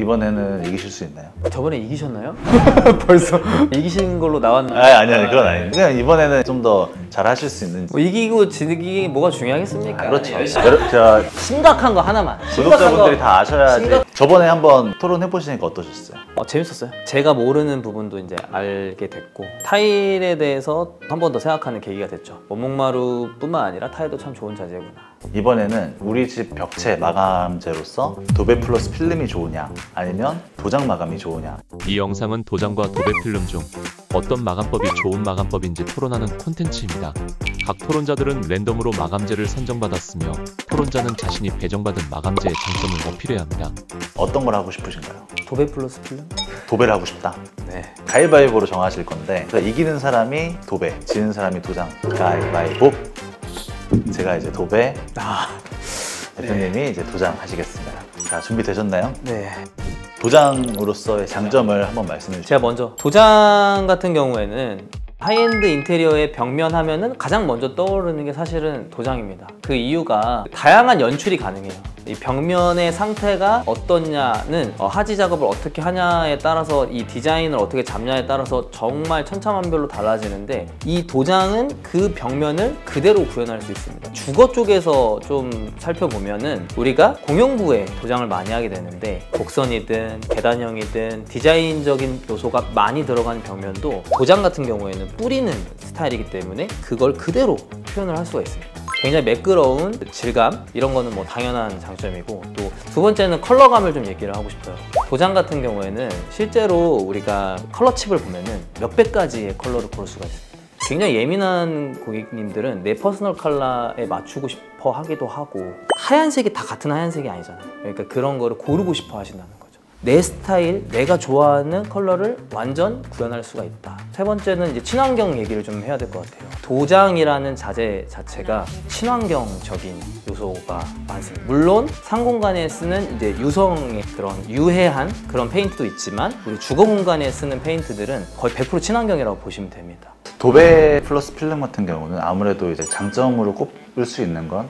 이번에는 이기실 수 있나요? 저번에 이기셨나요? 벌써 이기신 걸로 나왔나요? 아니 그건 아니에요. 그냥 이번에는 좀 더 잘하실 수 있는지. 뭐 이기고 지기 뭐가 중요하겠습니까? 그렇죠. 제가 심각한 거 하나만. 구독자분들이 다 아셔야지. 저번에 한번 토론해 보시니까 어떠셨어요? 재밌었어요. 제가 모르는 부분도 이제 알게 됐고 타일에 대해서 한 번 더 생각하는 계기가 됐죠. 원목마루뿐만 아니라 타일도 참 좋은 자재구나. 이번에는 우리 집 벽체 마감재로서 도배 플러스 필름이 좋으냐 아니면 도장 마감이 좋으냐. 이 영상은 도장과 도배 필름 중 어떤 마감법이 좋은 마감법인지 토론하는 콘텐츠입니다. 각 토론자들은 랜덤으로 마감재를 선정받았으며 토론자는 자신이 배정받은 마감재의 장점을 어필해야 합니다. 어떤 걸 하고 싶으신가요? 도배 플러스 필름? 도배를 하고 싶다. 네. 가위바위보로 정하실 건데 이기는 사람이 도배, 지는 사람이 도장. 가위바위보. 제가 이제 도배, 대표님이 이제 도장 하시겠습니다. 자, 준비되셨나요? 네. 도장으로서의 장점을 한번 말씀해 주세요. 제가 먼저 도장 같은 경우에는 하이엔드 인테리어의 벽면 하면은 가장 먼저 떠오르는 게 사실은 도장입니다. 그 이유가 다양한 연출이 가능해요. 이 벽면의 상태가 어떻냐는 하지 작업을 어떻게 하냐에 따라서 이 디자인을 어떻게 잡냐에 따라서 정말 천차만별로 달라지는데 이 도장은 그 벽면을 그대로 구현할 수 있습니다. 주거 쪽에서 좀 살펴보면은 우리가 공용부에 도장을 많이 하게 되는데 곡선이든 계단형이든 디자인적인 요소가 많이 들어가는 벽면도 도장 같은 경우에는 뿌리는 스타일이기 때문에 그걸 그대로 표현을 할 수가 있습니다. 굉장히 매끄러운 질감, 이런 거는 뭐 당연한 장점이고, 또 두 번째는 컬러감을 좀 얘기를 하고 싶어요. 도장 같은 경우에는 실제로 우리가 컬러 칩을 보면은 몇백 가지의 컬러를 고를 수가 있습니다. 굉장히 예민한 고객님들은 내 퍼스널 컬러에 맞추고 싶어 하기도 하고, 하얀색이 다 같은 하얀색이 아니잖아요. 그러니까 그런 거를 고르고 싶어 하신다는 거죠. 내 스타일, 내가 좋아하는 컬러를 완전 구현할 수가 있다. 세 번째는 이제 친환경 얘기를 좀 해야 될 것 같아요. 도장이라는 자재 자체가 친환경적인 요소가 많습니다. 물론 상공간에 쓰는 이제 유성의 그런 유해한 그런 페인트도 있지만 우리 주거 공간에 쓰는 페인트들은 거의 100% 친환경이라고 보시면 됩니다. 도배 플러스 필름 같은 경우는 아무래도 이제 장점으로 꼽을 수 있는 건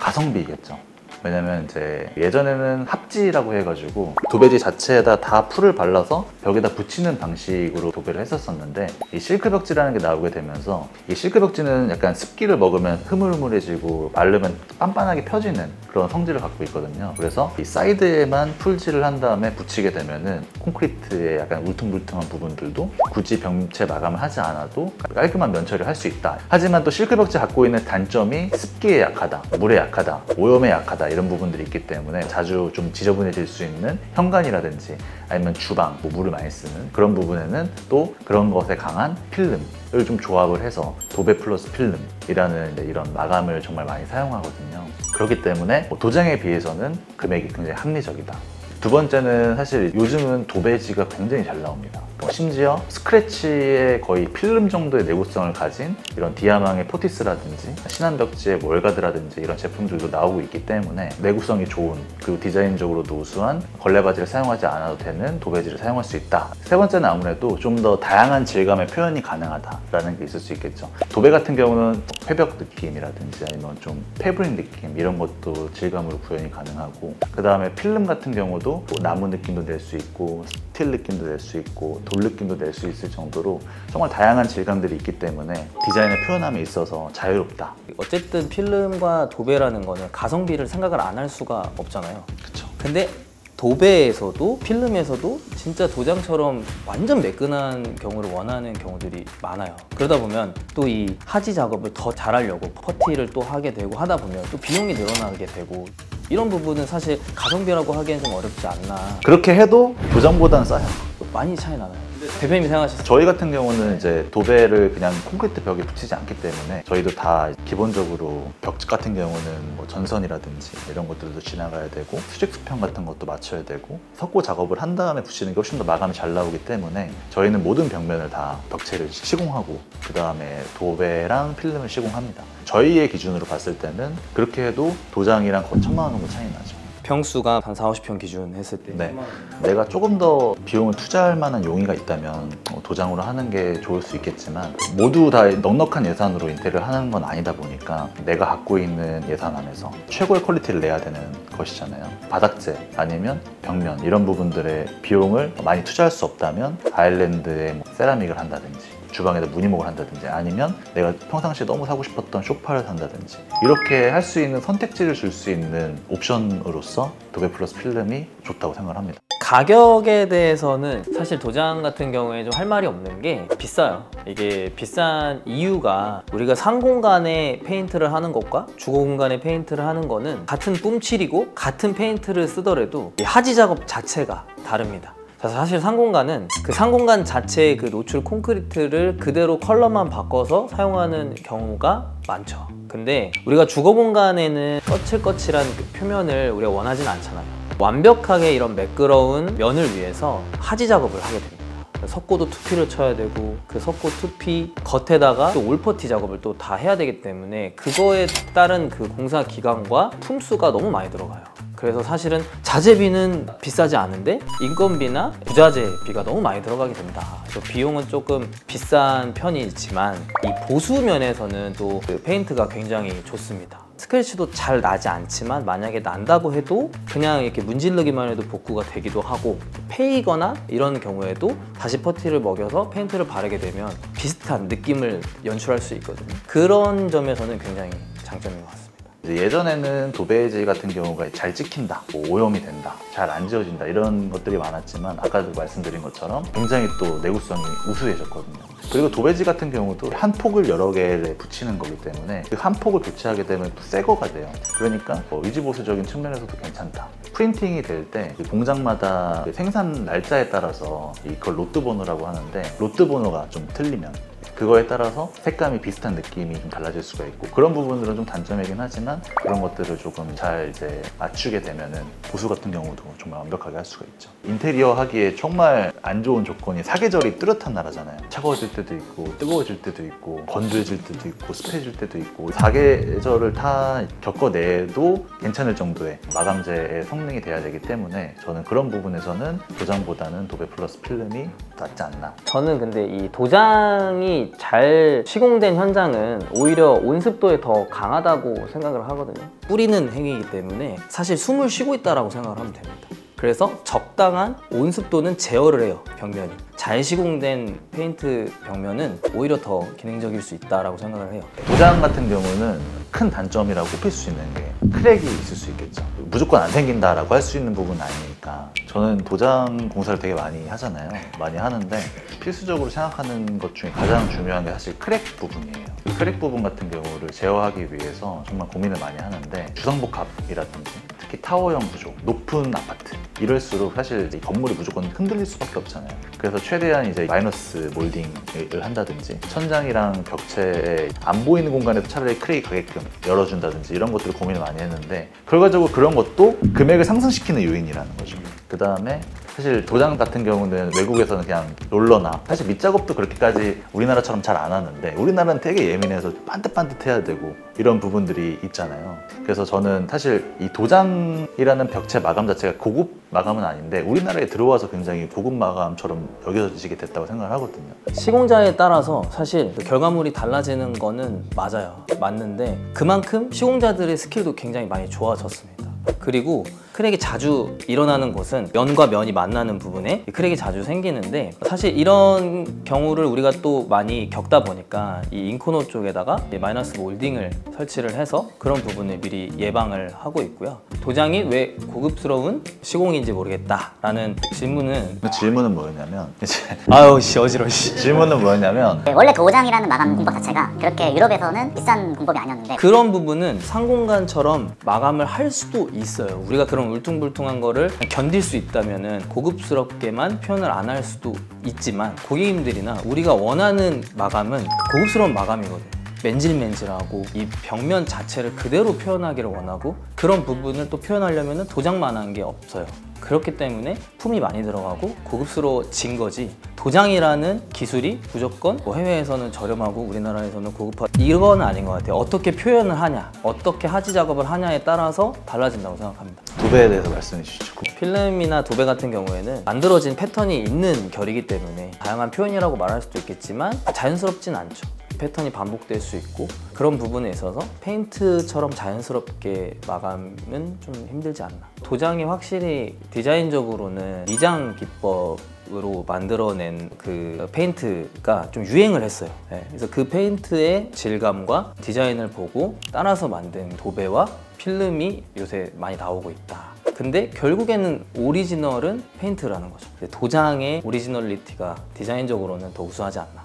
가성비겠죠. 왜냐면 이제 예전에는 합지라고 해가지고 도배지 자체에다 다 풀을 발라서 벽에다 붙이는 방식으로 도배를 했었었는데, 이 실크 벽지라는 게 나오게 되면서 이 실크 벽지는 약간 습기를 먹으면 흐물흐물해지고 마르면 빤빤하게 펴지는 그런 성질을 갖고 있거든요. 그래서 이 사이드에만 풀칠을 한 다음에 붙이게 되면은 콘크리트의 약간 울퉁불퉁한 부분들도 굳이 벽체 마감을 하지 않아도 깔끔한 면처리를 할 수 있다. 하지만 또 실크 벽지 갖고 있는 단점이 습기에 약하다, 물에 약하다, 오염에 약하다, 이런 부분들이 있기 때문에 자주 좀 지저분해질 수 있는 현관이라든지 아니면 주방, 물을 많이 쓰는 그런 부분에는 또 그런 것에 강한 필름을 좀 조합을 해서 도배 플러스 필름이라는 이런 마감을 정말 많이 사용하거든요. 그렇기 때문에 도장에 비해서는 금액이 굉장히 합리적이다. 두 번째는 사실 요즘은 도배지가 굉장히 잘 나옵니다. 심지어 스크래치의 거의 필름 정도의 내구성을 가진 이런 디아망의 포티스라든지 신한벽지의 월가드라든지 이런 제품들도 나오고 있기 때문에 내구성이 좋은, 그리고 디자인적으로도 우수한 걸레바지를 사용하지 않아도 되는 도배지를 사용할 수 있다. 세 번째는 아무래도 좀 더 다양한 질감의 표현이 가능하다라는 게 있을 수 있겠죠. 도배 같은 경우는 회벽 느낌이라든지 아니면 좀 패브릭 느낌, 이런 것도 질감으로 구현이 가능하고, 그 다음에 필름 같은 경우도 나무 느낌도 낼 수 있고 스틸 느낌도 낼 수 있고 돌 느낌도 낼 수 있을 정도로 정말 다양한 질감들이 있기 때문에 디자인의 표현함에 있어서 자유롭다. 어쨌든 필름과 도배라는 거는 가성비를 생각을 안 할 수가 없잖아요. 그쵸. 근데 도배에서도 필름에서도 진짜 도장처럼 완전 매끈한 경우를 원하는 경우들이 많아요. 그러다 보면 또 이 하지 작업을 더 잘하려고 퍼티를 또 하게 되고 하다 보면 또 비용이 늘어나게 되고, 이런 부분은 사실 가성비라고 하기엔 좀 어렵지 않나. 그렇게 해도 도장보다는 싸요. 많이 차이 나나요? 대표님이 생각하실 때 저희 같은 경우는 이제 도배를 그냥 콘크리트 벽에 붙이지 않기 때문에 저희도 다 기본적으로 벽 같은 경우는 뭐 전선이라든지 이런 것들도 지나가야 되고 수직 수평 같은 것도 맞춰야 되고 석고 작업을 한 다음에 붙이는 게 훨씬 더 마감이 잘 나오기 때문에 저희는 모든 벽면을 다 벽체를 시공하고 그 다음에 도배랑 필름을 시공합니다. 저희의 기준으로 봤을 때는 그렇게 해도 도장이랑 거의 1000만 원 정도 차이 나죠. 평수가 한 4, 50평 기준 했을 때 네. 내가 조금 더 비용을 투자할 만한 용의가 있다면 도장으로 하는 게 좋을 수 있겠지만 모두 다 넉넉한 예산으로 인테리어를 하는 건 아니다 보니까 내가 갖고 있는 예산 안에서 최고의 퀄리티를 내야 되는 것이잖아요. 바닥재 아니면 벽면 이런 부분들의 비용을 많이 투자할 수 없다면 아일랜드에 세라믹을 한다든지 주방에다 무늬목을 한다든지 아니면 내가 평상시에 너무 사고 싶었던 소파를 산다든지 이렇게 할 수 있는 선택지를 줄 수 있는 옵션으로서 도배 플러스 필름이 좋다고 생각을 합니다. 가격에 대해서는 사실 도장 같은 경우에 좀 할 말이 없는 게 비싸요. 이게 비싼 이유가 우리가 상공간에 페인트를 하는 것과 주거 공간에 페인트를 하는 거는 같은 뿜칠이고 같은 페인트를 쓰더라도 이 하지 작업 자체가 다릅니다. 사실 상공간은 그 상공간 자체의 그 노출 콘크리트를 그대로 컬러만 바꿔서 사용하는 경우가 많죠. 근데 우리가 주거 공간에는 거칠거칠한 그 표면을 우리가 원하진 않잖아요. 완벽하게 이런 매끄러운 면을 위해서 하지 작업을 하게 됩니다. 석고도 투피를 쳐야 되고 그 석고 투피 겉에다가 또 올퍼티 작업을 또 다 해야 되기 때문에 그거에 따른 그 공사 기간과 품수가 너무 많이 들어가요. 그래서 사실은 자재비는 비싸지 않은데 인건비나 부자재비가 너무 많이 들어가게 된다. 그래서 비용은 조금 비싼 편이지만 이 보수 면에서는 또 그 페인트가 굉장히 좋습니다. 스크래치도 잘 나지 않지만 만약에 난다고 해도 그냥 이렇게 문지르기만 해도 복구가 되기도 하고 패이거나 이런 경우에도 다시 퍼티를 먹여서 페인트를 바르게 되면 비슷한 느낌을 연출할 수 있거든요. 그런 점에서는 굉장히 장점인 것 같습니다. 예전에는 도배지 같은 경우가 잘 찍힌다, 뭐 오염이 된다, 잘 안 지워진다 이런 것들이 많았지만 아까도 말씀드린 것처럼 굉장히 또 내구성이 우수해졌거든요. 그리고 도배지 같은 경우도 한 폭을 여러 개를 붙이는 거기 때문에 그 한 폭을 교체하게 되면 또 새 거가 돼요. 그러니까 의지보수적인 측면에서도 괜찮다. 프린팅이 될 때 공장마다 생산 날짜에 따라서 이걸 로트 번호라고 하는데 로트 번호가 좀 틀리면 그거에 따라서 색감이 비슷한 느낌이 좀 달라질 수가 있고 그런 부분들은 좀 단점이긴 하지만 그런 것들을 조금 잘 이제 맞추게 되면은 보수 같은 경우도 정말 완벽하게 할 수가 있죠. 인테리어 하기에 정말 안 좋은 조건이 사계절이 뚜렷한 나라잖아요. 차가워질 때도 있고 뜨거워질 때도 있고 건조해질 때도 있고 습해질 때도 있고 사계절을 다 겪어내도 괜찮을 정도의 마감재의 성능이 돼야 되기 때문에 저는 그런 부분에서는 도장보다는 도배 플러스 필름이 낫지 않나. 저는 근데 이 도장이 잘 시공된 현장은 오히려 온습도에 더 강하다고 생각을 하거든요. 뿌리는 행위이기 때문에 사실 숨을 쉬고 있다고 생각을 하면 됩니다. 그래서 적당한 온습도는 제어를 해요, 벽면이. 잘 시공된 페인트 벽면은 오히려 더 기능적일 수 있다고 생각을 해요. 도장 같은 경우는 큰 단점이라고 꼽힐 수 있는 게 크랙이 있을 수 있겠죠. 무조건 안 생긴다라고 할 수 있는 부분은 아니니까 저는 도장 공사를 되게 많이 하잖아요. 많이 하는데 필수적으로 생각하는 것 중에 가장 중요한 게 사실 크랙 부분이에요. 그 크랙 부분 같은 경우를 제어하기 위해서 정말 고민을 많이 하는데 주상복합이라든지 특히 타워형 구조, 높은 아파트 이럴수록 사실 이 건물이 무조건 흔들릴 수밖에 없잖아요. 그래서 최대한 이제 마이너스 몰딩을 한다든지 천장이랑 벽체에 안 보이는 공간에도 차라리 크랙이 가게끔 열어준다든지 이런 것들을 고민을 많이 했는데 결과적으로 그런 것도 금액을 상승시키는 요인이라는 거죠. 그 다음에 사실 도장 같은 경우는 외국에서는 그냥 롤러나 사실 밑작업도 그렇게까지 우리나라처럼 잘 안 하는데 우리나라는 되게 예민해서 반듯반듯해야 되고 이런 부분들이 있잖아요. 그래서 저는 사실 이 도장이라는 벽체 마감 자체가 고급 마감은 아닌데 우리나라에 들어와서 굉장히 고급 마감처럼 여겨지게 됐다고 생각을 하거든요. 시공자에 따라서 사실 그 결과물이 달라지는 거는 맞아요. 맞는데 그만큼 시공자들의 스킬도 굉장히 많이 좋아졌습니다. 그리고 크랙이 자주 일어나는 곳은 면과 면이 만나는 부분에 크랙이 자주 생기는데 사실 이런 경우를 우리가 또 많이 겪다 보니까 이 인코너 쪽에다가 마이너스 몰딩을 설치를 해서 그런 부분을 미리 예방을 하고 있고요. 도장이 왜 고급스러운 시공인지 모르겠다라는 질문은 뭐였냐면 이제 아유 씨 어지러워 씨. 질문은 뭐였냐면 원래 도장이라는 마감 공법 자체가 그렇게 유럽에서는 비싼 공법이 아니었는데 그런 부분은 상공간처럼 마감을 할 수도 있어요. 우리가 그런 울퉁불퉁한 거를 견딜 수 있다면은 고급스럽게만 표현을 안 할 수도 있지만 고객님들이나 우리가 원하는 마감은 고급스러운 마감이거든요. 맨질맨질하고 이 벽면 자체를 그대로 표현하기를 원하고 그런 부분을 또 표현하려면 도장만한 게 없어요. 그렇기 때문에 품이 많이 들어가고 고급스러워진 거지, 도장이라는 기술이 무조건 뭐 해외에서는 저렴하고 우리나라에서는 고급화, 이건 아닌 것 같아요. 어떻게 표현을 하냐, 어떻게 하지 작업을 하냐에 따라서 달라진다고 생각합니다. 도배에 대해서 말씀해 주시죠. 필름이나 도배 같은 경우에는 만들어진 패턴이 있는 결이기 때문에 다양한 표현이라고 말할 수도 있겠지만 자연스럽진 않죠. 패턴이 반복될 수 있고 그런 부분에 있어서 페인트처럼 자연스럽게 마감은 좀 힘들지 않나. 도장이 확실히 디자인적으로는 미장 기법으로 만들어낸 그 페인트가 좀 유행을 했어요. 네, 그래서 그 페인트의 질감과 디자인을 보고 따라서 만든 도배와 필름이 요새 많이 나오고 있다. 근데 결국에는 오리지널은 페인트라는 거죠. 도장의 오리지널리티가 디자인적으로는 더 우수하지 않나.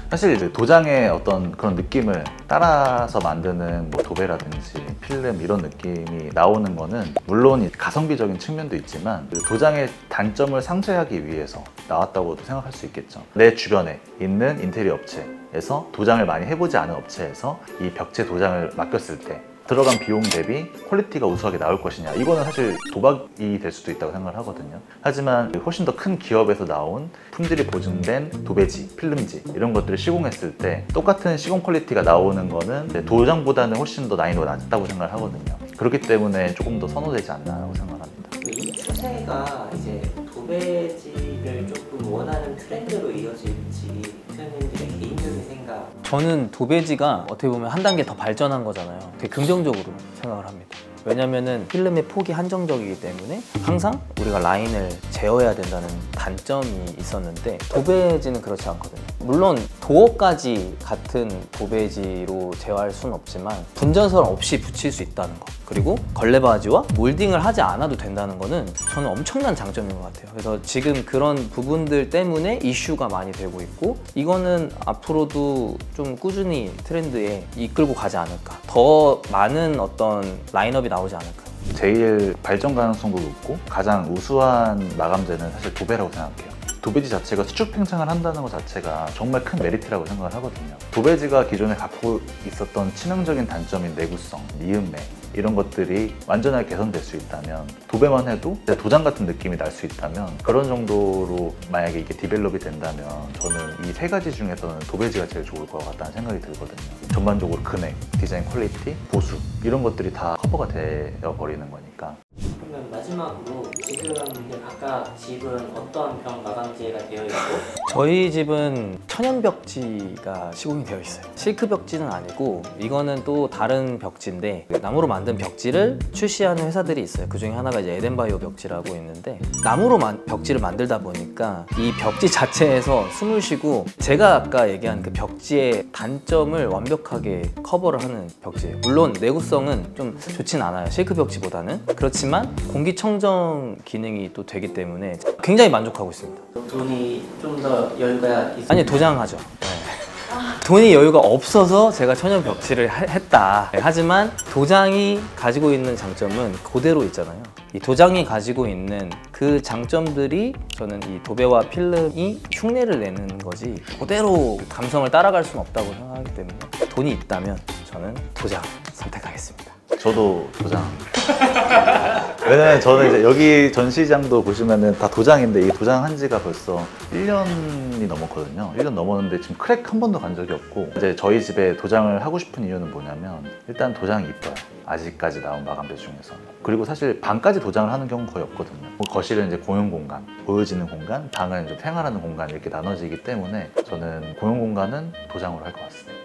사실 이제 도장의 어떤 그런 느낌을 따라서 만드는 뭐 도배라든지 필름 이런 느낌이 나오는 거는 물론 이 가성비적인 측면도 있지만 그 도장의 단점을 상쇄하기 위해서 나왔다고도 생각할 수 있겠죠. 내 주변에 있는 인테리어 업체에서 도장을 많이 해보지 않은 업체에서 이 벽체 도장을 맡겼을 때 들어간 비용 대비 퀄리티가 우수하게 나올 것이냐, 이거는 사실 도박이 될 수도 있다고 생각을 하거든요. 하지만 훨씬 더 큰 기업에서 나온 품질이 보증된 도배지, 필름지 이런 것들을 시공했을 때 똑같은 시공 퀄리티가 나오는 거는 도장보다는 훨씬 더 난이도가 낮다고 생각을 하거든요. 그렇기 때문에 조금 더 선호되지 않나라고 생각을 합니다. 이 추세가 이제 도배지를 조금 원하는 트렌드로 이어질지 표현님들의 개인적인 생각. 저는 도배지가 어떻게 보면 한 단계 더 발전한 거잖아요. 되게 긍정적으로 생각을 합니다. 왜냐면은 필름의 폭이 한정적이기 때문에 항상 우리가 라인을 제어해야 된다는 단점이 있었는데 도배지는 그렇지 않거든요. 물론 도어까지 같은 도배지로 제어할 수는 없지만 분전선 없이 붙일 수 있다는 거, 그리고 걸레바지와 몰딩을 하지 않아도 된다는 거는 저는 엄청난 장점인 것 같아요. 그래서 지금 그런 부분들 때문에 이슈가 많이 되고 있고 이거는 앞으로도 좀 꾸준히 트렌드에 이끌고 가지 않을까. 더 많은 어떤 라인업이 나오지 않을까. 제일 발전 가능성도 높고 가장 우수한 마감재는 사실 도배라고 생각해요. 도배지 자체가 수축 팽창을 한다는 것 자체가 정말 큰 메리트라고 생각을 하거든요. 도배지가 기존에 갖고 있었던 치명적인 단점인 내구성, 니은매 이런 것들이 완전하게 개선될 수 있다면, 도배만 해도 도장 같은 느낌이 날 수 있다면, 그런 정도로 만약에 이게 디벨롭이 된다면 저는 이 세 가지 중에서는 도배지가 제일 좋을 것 같다는 생각이 들거든요. 전반적으로 금액, 디자인 퀄리티, 보수 이런 것들이 다 커버가 되어 버리는 거니까. 그러면 마지막으로 지금 각각 집은 어떤 벽 마감재가 되어 있고 저희 집은 천연 벽지가 시공이 되어 있어요. 실크 벽지는 아니고 이거는 또 다른 벽지인데 나무로 만든 벽지를 출시하는 회사들이 있어요. 그 중에 하나가 이제 에덴바이오 벽지라고 있는데, 나무로 벽지를 만들다 보니까 이 벽지 자체에서 숨을 쉬고 제가 아까 얘기한 그 벽지의 단점을 완벽하게 커버를 하는 벽지예요. 물론 내구성은 좀 좋진 않아요, 실크 벽지보다는. 그렇지만 공기청정 기능이 또 되기 때문에 굉장히 만족하고 있습니다. 돈이 좀 더 여유가 있어요? 아니, 도장하죠. 네. 돈이 여유가 없어서 제가 천연 벽지를 했다. 네, 하지만 도장이 가지고 있는 장점은 그대로 있잖아요. 이 도장이 가지고 있는 그 장점들이 저는 이 도배와 필름이 흉내를 내는 거지 그대로 감성을 따라갈 수는 없다고 생각하기 때문에 돈이 있다면 저는 도장 선택하겠습니다. 저도 도장. 왜냐면 저는 이제 여기 전시장도 보시면은 다 도장인데 이 도장 한 지가 벌써 1년이 넘었거든요. 1년 넘었는데 지금 크랙 한 번도 간 적이 없고, 이제 저희 집에 도장을 하고 싶은 이유는 뭐냐면 일단 도장이 이뻐요. 아직까지 나온 마감재 중에서. 그리고 사실 방까지 도장을 하는 경우는 거의 없거든요. 거실은 이제 공용 공간, 보여지는 공간, 방은 이제 생활하는 공간 이렇게 나눠지기 때문에 저는 공용 공간은 도장으로 할 것 같습니다.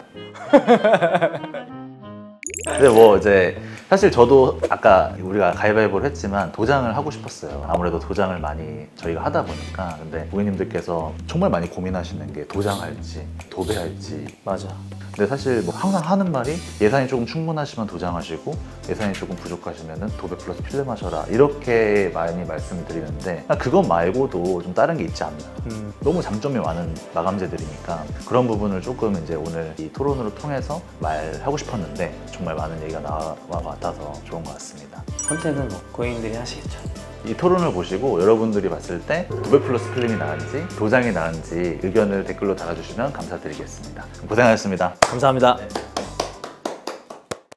근데 뭐 이제 사실 저도 아까 우리가 가위바위보를 했지만 도장을 하고 싶었어요. 아무래도 도장을 많이 저희가 하다 보니까. 근데 고객님들께서 정말 많이 고민하시는 게 도장할지 도배할지. 맞아. 근데 사실 뭐 항상 하는 말이 예산이 조금 충분하시면 도장하시고 예산이 조금 부족하시면 도배 플러스 필름 하셔라, 이렇게 많이 말씀을 드리는데 그것 말고도 좀 다른 게 있지 않나. 너무 장점이 많은 마감재들이니까 그런 부분을 조금 이제 오늘 이 토론으로 통해서 말하고 싶었는데 정말 많은 얘기가 나와 같아서 좋은 것 같습니다. 선택은 뭐 고객님들이 하시겠죠. 이 토론을 보시고 여러분들이 봤을 때 도배 플러스 필름이 나은지 도장이 나은지 의견을 댓글로 달아주시면 감사드리겠습니다. 고생하셨습니다. 감사합니다.